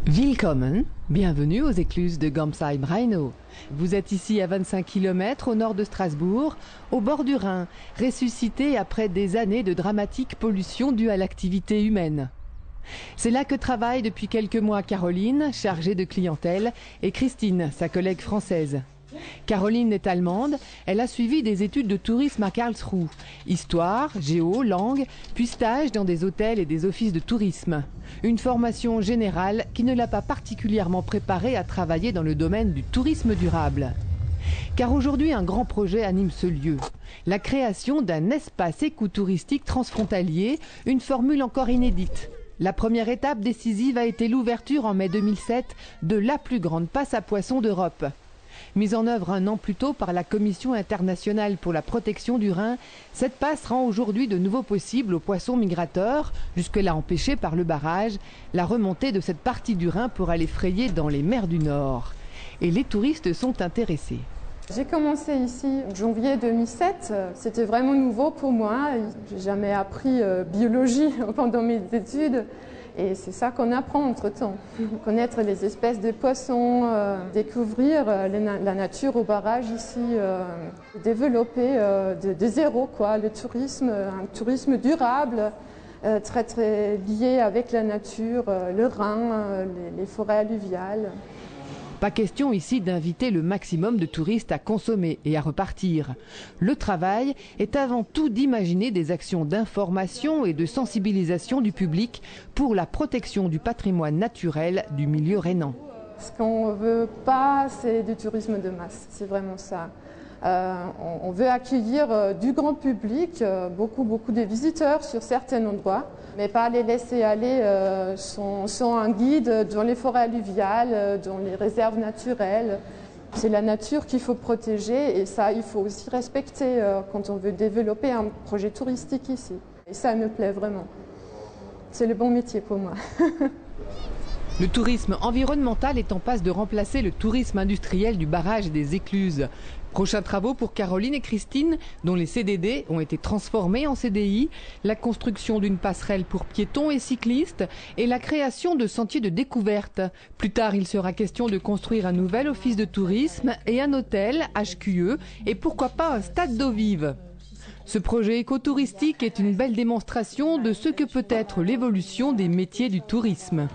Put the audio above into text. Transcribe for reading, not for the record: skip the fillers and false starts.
Willkommen, bienvenue aux écluses de Gamsheim-Rheinaut. Vous êtes ici à 25 km au nord de Strasbourg, au bord du Rhin, ressuscité après des années de dramatique pollution due à l'activité humaine. C'est là que travaillent depuis quelques mois Caroline, chargée de clientèle, et Christine, sa collègue française. Caroline est allemande, elle a suivi des études de tourisme à Karlsruhe, histoire, géo, langue, puis stage dans des hôtels et des offices de tourisme. Une formation générale qui ne l'a pas particulièrement préparée à travailler dans le domaine du tourisme durable. Car aujourd'hui, un grand projet anime ce lieu. La création d'un espace écotouristique transfrontalier, une formule encore inédite. La première étape décisive a été l'ouverture en mai 2007 de la plus grande passe à poissons d'Europe. Mise en œuvre un an plus tôt par la Commission internationale pour la protection du Rhin, cette passe rend aujourd'hui de nouveau possible aux poissons migrateurs, jusque-là empêchés par le barrage, la remontée de cette partie du Rhin pour aller frayer dans les mers du Nord. Et les touristes sont intéressés. J'ai commencé ici en janvier 2007. C'était vraiment nouveau pour moi. Je n'ai jamais appris biologie pendant mes études. Et c'est ça qu'on apprend entre-temps. Connaître les espèces de poissons, découvrir la nature au barrage ici, développer de zéro le tourisme, un tourisme durable, très lié avec la nature, le Rhin, les forêts alluviales. Pas question ici d'inviter le maximum de touristes à consommer et à repartir. Le travail est avant tout d'imaginer des actions d'information et de sensibilisation du public pour la protection du patrimoine naturel du milieu rhénan. Ce qu'on ne veut pas, c'est du tourisme de masse, c'est vraiment ça. On veut accueillir du grand public, beaucoup de visiteurs sur certains endroits, mais pas les laisser aller sans un guide dans les forêts alluviales, dans les réserves naturelles. C'est la nature qu'il faut protéger et ça, il faut aussi respecter quand on veut développer un projet touristique ici. Et ça me plaît vraiment. C'est le bon métier pour moi. Le tourisme environnemental est en passe de remplacer le tourisme industriel du barrage et des écluses. Prochains travaux pour Caroline et Christine, dont les CDD ont été transformés en CDI, la construction d'une passerelle pour piétons et cyclistes et la création de sentiers de découverte. Plus tard, il sera question de construire un nouvel office de tourisme et un hôtel, HQE, et pourquoi pas un stade d'eau vive. Ce projet écotouristique est une belle démonstration de ce que peut être l'évolution des métiers du tourisme.